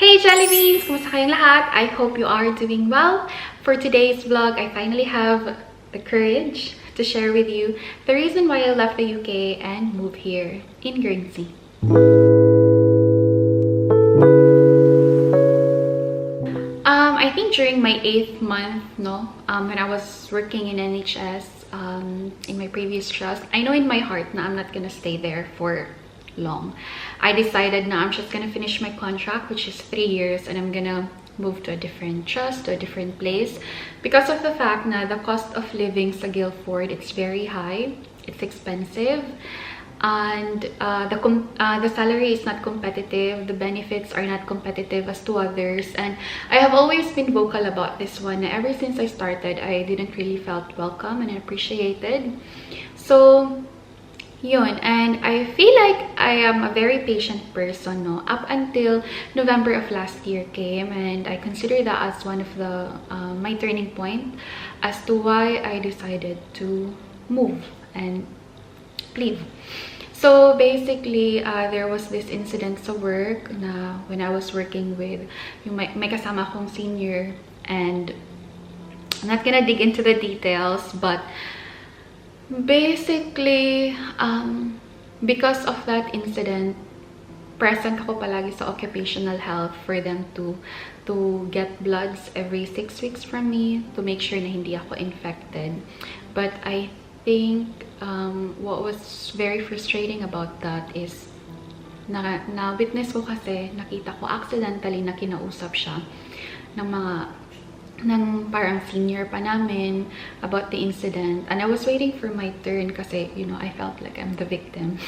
Hey Jollibeans! Kumusta kayong lahat? I hope you are doing well. For today's vlog, I finally have the courage to share with you the reason why I left the UK and moved here in Guernsey. I think during my 8th month, when I was working in NHS, in my previous trust, I know in my heart na I'm not gonna stay there for long. I decided na I'm just gonna finish my contract, which is 3 years, and I'm gonna move to a different trust, to a different place, because of the fact na the cost of living sa Guildford, it's very high, it's expensive, and the salary is not competitive, the benefits are not competitive as to others. And I have always been vocal about this one. Ever since I started, I didn't really felt welcome and appreciated. So yun, and I feel like I am a very patient person, up until November of last year came, and I consider that as one of the my turning point as to why I decided to move and leave. So basically, there was this incident sa work na when I was working with yung may kasama kong senior, and I'm not gonna dig into the details, but basically, because of that incident, present ako palagi sa occupational health for them to get bloods every 6 weeks from me to make sure na hindi ako infected. But I think what was very frustrating about that is na witness ko, kasi nakita ko accidentally na kinausap siya ng parang senior pa namin about the incident, and I was waiting for my turn kasi I felt like I'm the victim.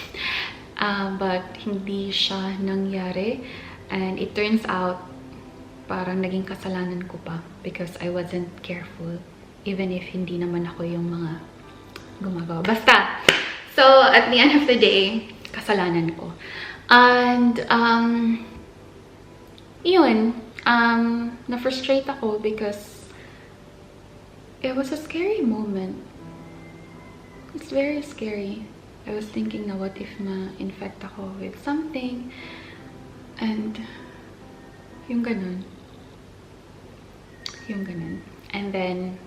But hindi siya nangyari, and it turns out parang naging kasalanan ko pa because I wasn't careful, even if hindi naman ako yung mga gumagawa. Basta, so at the end of the day, kasalanan ko. And na-frustrate ako because it was a scary moment. It's very scary. I was thinking na what if ma-infect ako with something, and yung ganun. And then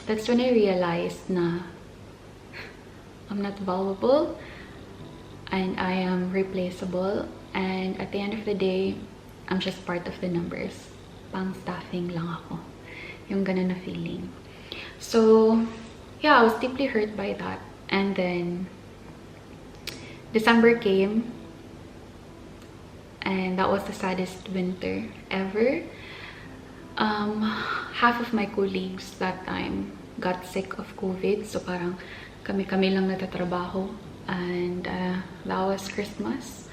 that's when I realized na I'm not valuable and I am replaceable, and at the end of the day, I'm just part of the numbers. Pang staffing lang ako. Yung ganun na feeling. So yeah, I was deeply hurt by that. And then December came, and that was the saddest winter ever. Half of my colleagues that time got sick of COVID, so parang kami lang natatrabaho, and that was Christmas,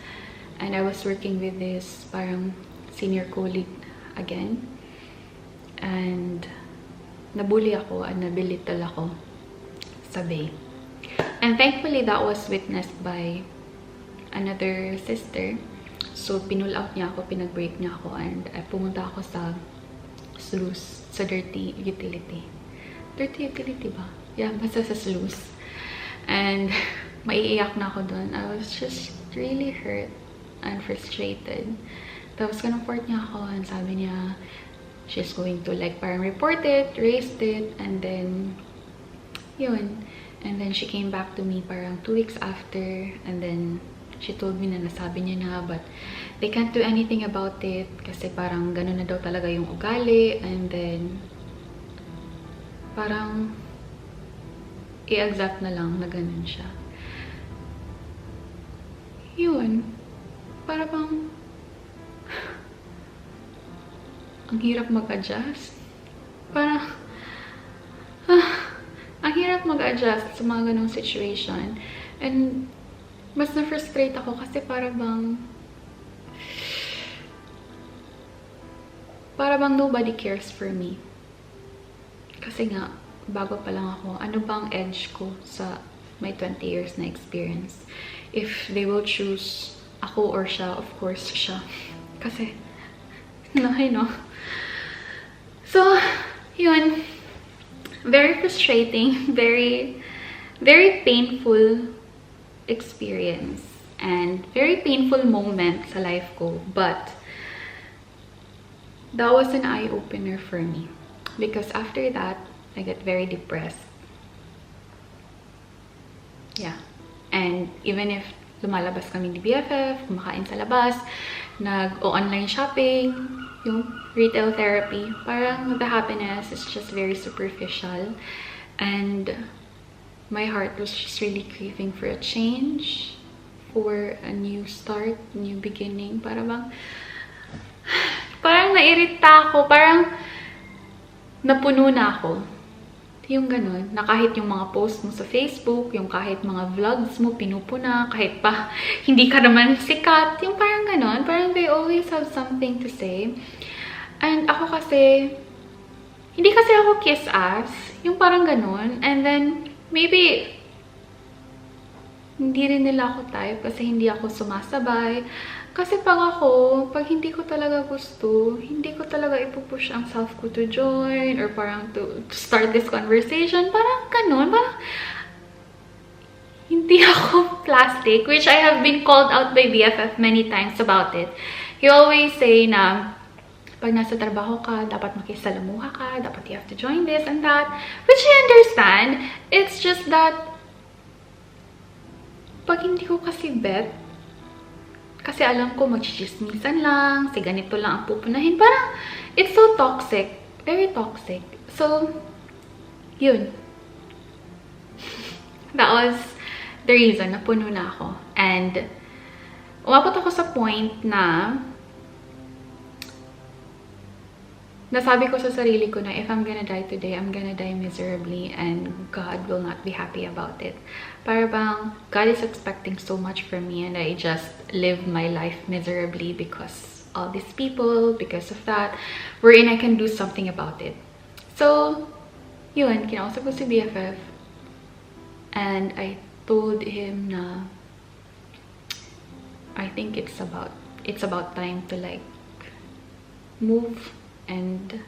and I was working with this parang senior colleague again, and nabully ako and nabilittle ako sa bay. And thankfully that was witnessed by another sister, so pinull out niya ako, pinag-break niya ako, and pumunta ako sa sluice, sa dirty utility ba? Yeah, basta sa sluice. And maiiyak na ako doon. I was just really hurt and frustrated. Tapos kinuport niya ako, and sabi niya she's going to parang report it, raised it, and then yun. And then she came back to me parang 2 weeks after, and then she told me na nasabi niya na, but they can't do anything about it kasi parang ganun na daw talaga yung ugali, and then parang i-exact na lang na ganun siya. Yun. Para bang ang hirap mag-adjust. Parang ang hirap mag-adjust sa mga ganong situation. And mas na-frustrate ako kasi para bang nobody cares for me. Kasi nga, bago pa lang ako, ano bang edge ko sa my 20 years na experience? If they will choose ako or siya, of course siya. Kasi, no. So, yun. Very frustrating, very, very painful experience, and very painful moment sa life ko. But that was an eye-opener for me. Because after that, I got very depressed. Yeah. And even if lumalabas kami ni BFF, kumakain sa labas, nag-online shopping, yung retail therapy, parang the happiness is just very superficial. And my heart was just really craving for a change, for a new start, new beginning. Parang nairita ako, parang napuno na ako. Yung ganun, na kahit yung mga post mo sa Facebook, yung kahit mga vlogs mo, pinupuna, kahit pa hindi ka naman sikat, yung parang ganun, parang they always have something to say. And ako kasi, hindi kasi ako kiss ass, yung parang ganun, and then, maybe, hindi rin nila ako type kasi hindi ako sumasabay. Kasi pag hindi ko talaga gusto, hindi ko talaga ipupush ang self ko to join or parang to start this conversation. Parang ganun, parang hindi ako plastic, which I have been called out by BFF many times about it. He always say na pag nasa trabaho ka, dapat makisalamuha ka, dapat you have to join this and that, which I understand. It's just that pag hindi ko kasi bet, kasi alam ko magchichismisan lang, si ganito lang ang pupunahin. Parang, it's so toxic. Very toxic. So, yun. That was the reason na puno na ako. And, umabot ako sa point na nasabi ko sa sarili ko na if I'm gonna die today, I'm gonna die miserably and God will not be happy about it. Para bang God is expecting so much from me and I just live my life miserably because all these people, because of that, wherein I can do something about it. So, yun, kinausap ko si BFF and I told him na I think it's about time to like move and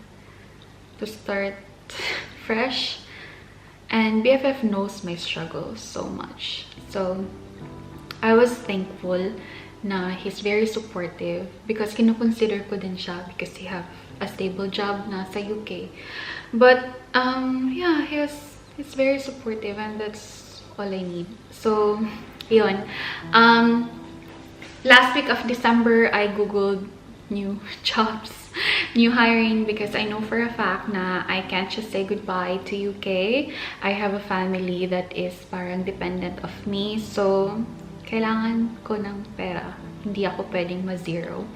to start fresh. And BFF knows my struggles so much. So, I was thankful na he's very supportive because kinukonsider ko din siya because he have a stable job na sa UK. But, yeah, he's very supportive and that's all I need. So, yun. Last week of December, I googled new jobs, new hiring because I know for a fact na I can't just say goodbye to UK. I have a family that is parang dependent of me. So, kailangan ko ng pera. Hindi ako pwedeng ma-zero.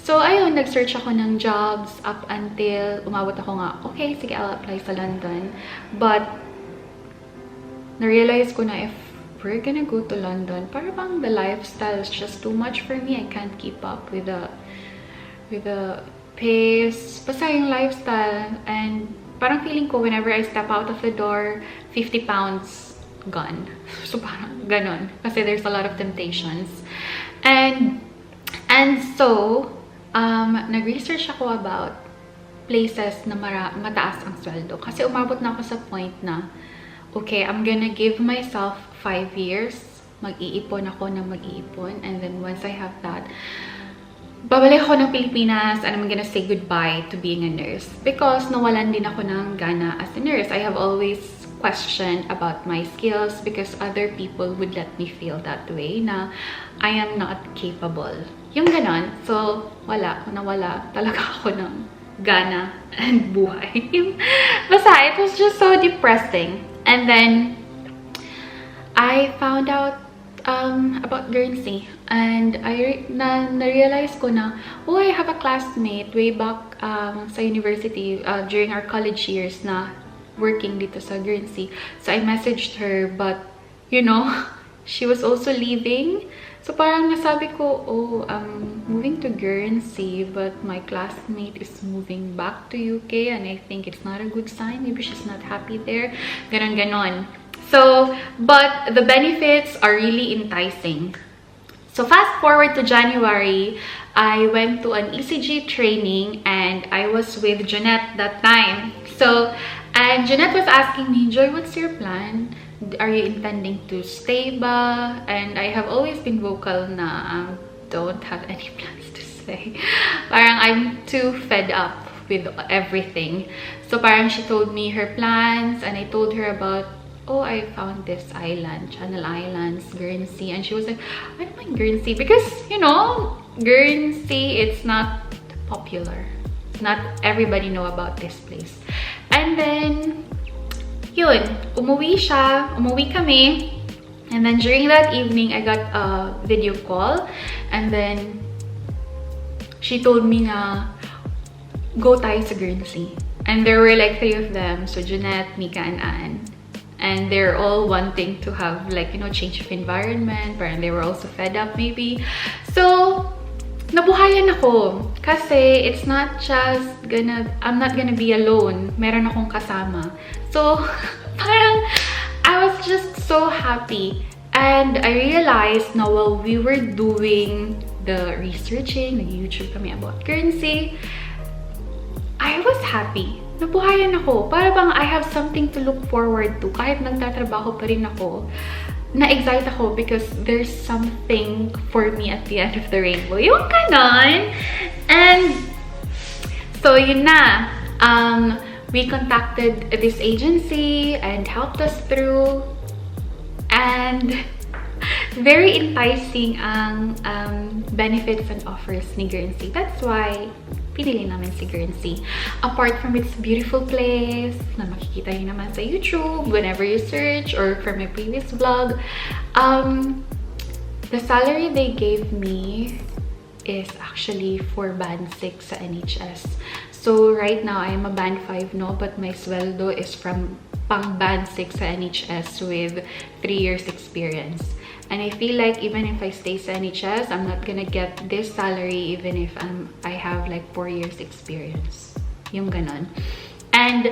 So, ayun, nag-search ako ng jobs up until umabot ako nga, okay, sige, I'll apply sa London. But, na-realize ko na if we're gonna go to London, parang the lifestyle is just too much for me. I can't keep up with the pace, basta yung lifestyle, and parang feeling ko whenever I step out of the door, 50 pounds gone. So parang ganon, kasi there's a lot of temptations. And so, nag-research ako about places na mataas ang sweldo. Kasi umabot na ako sa point na, okay, I'm gonna give myself 5 years, mag-iipon ako na mag-iipon, and then once I have that, babalik ako ng Pilipinas and I'm gonna say goodbye to being a nurse because nawalan din ako ng gana as a nurse. I have always questioned about my skills because other people would let me feel that way na I am not capable. Yung ganon. So, nawala talaga ako ng gana and buhay. Basta, it was just so depressing. And then, I found out about Guernsey, and na-realize ko na, oh, I have a classmate way back sa university during our college years na working dito sa Guernsey. So I messaged her, but you know, she was also leaving. So parang nasabi ko, oh, I'm moving to Guernsey, but my classmate is moving back to UK and I think it's not a good sign. Maybe she's not happy there. Ganon. So, but the benefits are really enticing. So fast forward to January, I went to an ECG training and I was with Jeanette that time. So, and Jeanette was asking me, Joy, what's your plan? Are you intending to stay ba? And I have always been vocal na don't have any plans to stay. say. Parang I'm too fed up with everything. So parang she told me her plans, and I told her about, oh, I found this island, Channel Islands, Guernsey. And she was like, I don't mind Guernsey because, you know, Guernsey, it's not popular. Not everybody know about this place. And then, yun, umuwi kami. And then during that evening, I got a video call. And then, she told me na, go tayo sa Guernsey. And there were like 3 of them. So, Jeanette, Mika, and Anne. And they're all wanting to have like, you know, change of environment. Parang they were also fed up maybe. So, nabuhayan ako. Kasi it's not just I'm not gonna be alone. Meron akong kasama. So, parang I was just so happy. And I realized na while we were doing the researching, nag-YouTube kami about Guernsey, I was happy. Nabuhayan ako. Para bang I have something to look forward to. Kahit nagtatrabaho pa rin ako, na-excite ako because there's something for me at the end of the rainbow. Yung ganon. And so, yun na. We contacted this agency and helped us through. And very enticing ang benefits and offers ni Guernsey. That's why pinili namin si Guernsey. Apart from its beautiful place, na makikita nyo naman sa YouTube, whenever you search, or from my previous vlog, the salary they gave me is actually for band 6 sa NHS. So, right now, I am a band 5, no? But my sweldo is from pang band 6 sa NHS with 3 years experience. And I feel like even if I stay sa NHS, I'm not gonna get this salary even if I have like 4 years experience. Yung ganon. And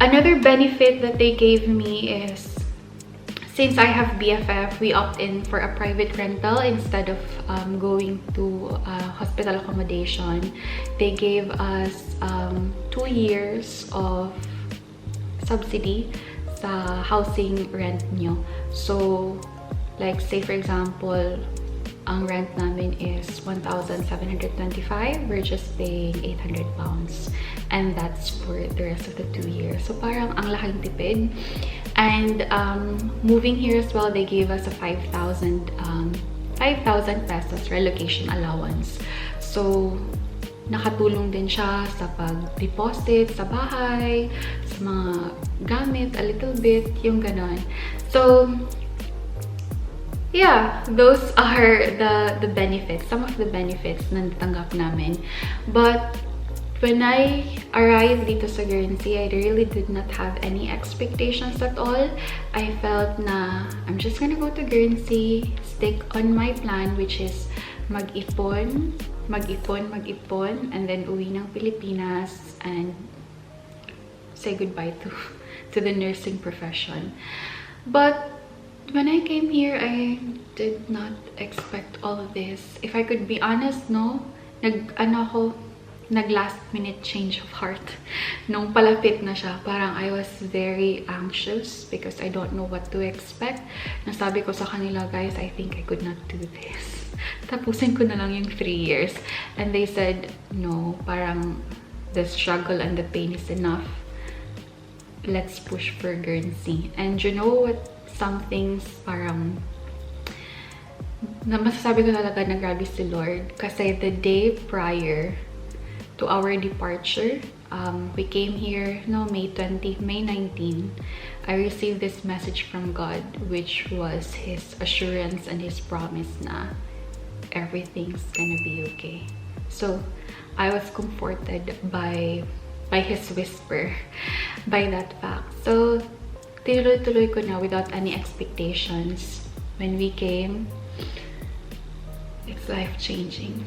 another benefit that they gave me is, since I have BFF, we opt in for a private rental instead of going to hospital accommodation. They gave us 2 years of subsidy sa housing rent nyo. So, like, say for example, ang rent namin is 1,725. We're just paying 800 pounds. And that's for the rest of the 2 years. So, parang ang laking tipid. And moving here as well, they gave us a 5,000 pesos relocation allowance. So, nakatulong din siya sa pag-deposit sa bahay, sa mga gamit, a little bit, yung ganon. So, yeah, those are the benefits, some of the benefits na natanggap namin. But when I arrived dito sa Guernsey, I really did not have any expectations at all. I felt na I'm just gonna go to Guernsey, stick on my plan, which is mag-ipon, and then uwi ng Pilipinas and say goodbye to the nursing profession. But when I came here, I did not expect all of this. If I could be honest, no, nag last minute change of heart. Nung palapit na siya, parang I was very anxious because I don't know what to expect. Nasabi ko sa kanila, guys, I think I could not do this. Tapusin ko na lang yung 3 years. And they said, no, parang the struggle and the pain is enough. Let's push for Guernsey. And you know what? Some things parang na masasabi ko talaga na grabe si Lord. Kasi the day prior to our departure, we came here, no, May 19, I received this message from God, which was His assurance and His promise na everything's gonna be okay. So, I was comforted by His whisper, by that fact. So, tinuloy-tuloy ko na without any expectations. When we came, it's life-changing.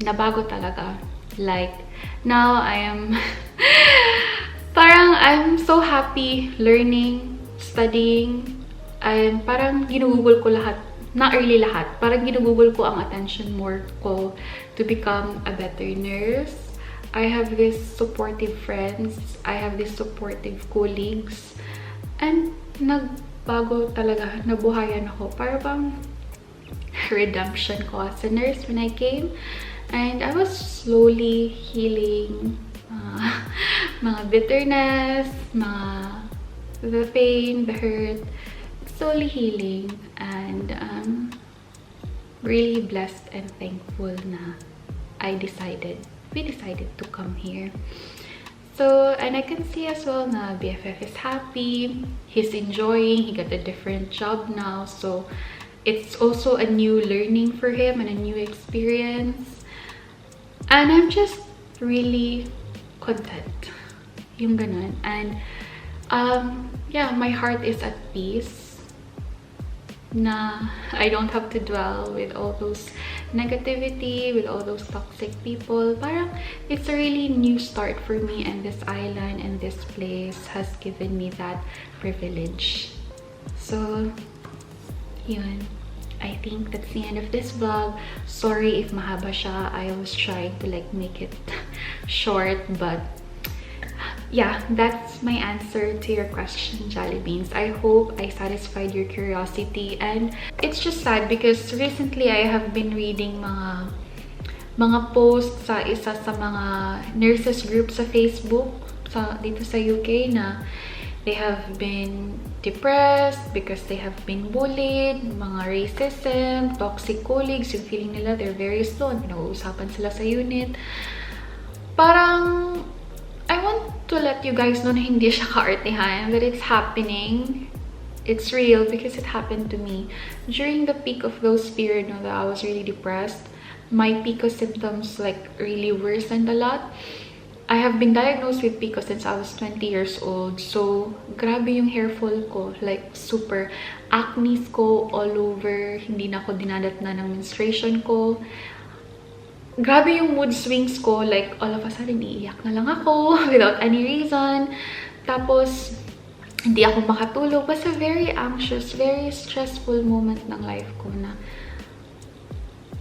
Nabago talaga. Like, now I am parang I'm so happy learning, studying. Parang ginugugol ko lahat. Not really lahat. Parang ginugugol ko ang attention more ko to become a better nurse. I have these supportive friends. I have these supportive colleagues. And nagbago talaga. Nabuhayan ako. Parang bang redemption ko as a nurse when I came. And I was slowly healing mga bitterness, the pain, the hurt, slowly healing, and really blessed and thankful na we decided to come here. So, and I can see as well na BFF is happy, he's enjoying, he got a different job now, so it's also a new learning for him and a new experience. And I'm just really content. Yung ganun. And yeah, my heart is at peace na I don't have to dwell with all those negativity, with all those toxic people. Parang it's a really new start for me, and this island and this place has given me that privilege. So yun, I think that's the end of this vlog. Sorry if mahaba siya. I was trying to like make it short, but yeah, that's my answer to your question, Jolly Beans. I hope I satisfied your curiosity. And it's just sad because recently I have been reading mga posts sa isa sa mga nurses group sa Facebook dito sa UK na they have been depressed because they have been bullied, mga racism, toxic colleagues, yung feeling nila they're very slow, and pinag-uusapan sila sa unit. Parang, I want to let you guys know na hindi siya kaartehan, that it's happening. It's real because it happened to me. During the peak of those period that I was really depressed, my PCOS symptoms like really worsened a lot. I have been diagnosed with PCOS since I was 20 years old. So, grabe yung hair fall ko. Like, super acne ko all over. Hindi na ako dinadatnan ng menstruation ko. Grabe yung mood swings ko. Like, all of a sudden, iiyak na lang ako without any reason. Tapos, hindi ako makatulog. It was a very anxious, very stressful moment ng life ko na.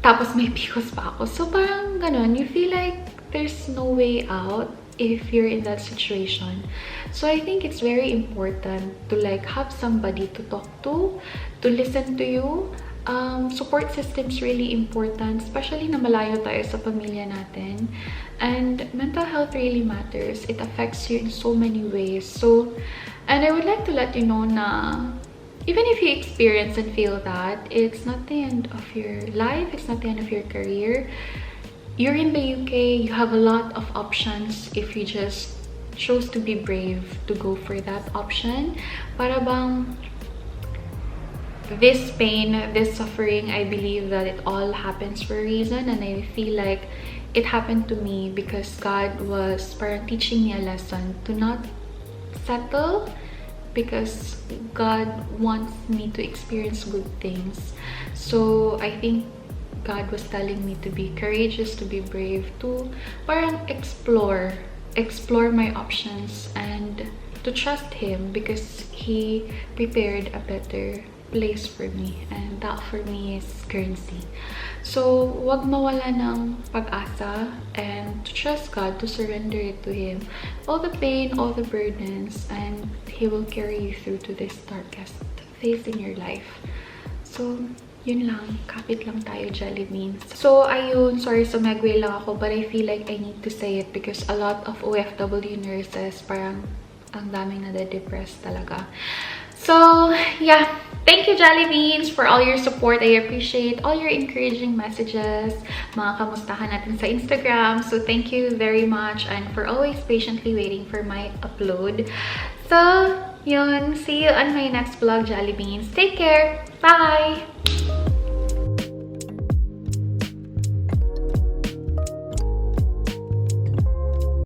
Tapos, may PCOS pa ako. So, parang ganun. You feel like there's no way out if you're in that situation. So I think it's very important to like have somebody to talk to listen to you. Support system's really important, especially na malayo tayo sa pamilya natin. And mental health really matters. It affects you in so many ways. So, and I would like to let you know na even if you experience and feel that, it's not the end of your life, it's not the end of your career. You're in the UK, you have a lot of options if you just chose to be brave to go for that option. Para bang this pain, this suffering, I believe that it all happens for a reason, and I feel like it happened to me because God was parang teaching me a lesson to not settle, because God wants me to experience good things. So I think God was telling me to be courageous, to be brave, to parang explore my options and to trust Him because He prepared a better place for me, and that for me is Guernsey. So, wag mawala ng pag-asa and to trust God, to surrender it to Him. All the pain, all the burdens, and He will carry you through to this darkest phase in your life. So, yun lang. Kapit lang tayo, Jelly Beans. So, ayun. Sorry, sumegway lang ako. But I feel like I need to say it because a lot of OFW nurses, parang ang daming nade-depressed talaga. So, yeah. Thank you, Jelly Beans, for all your support. I appreciate all your encouraging messages. Mga kamustahan natin sa Instagram. So, thank you very much. And for always patiently waiting for my upload. So, yun. See you on my next vlog, Jelly Beans. Take care. Bye!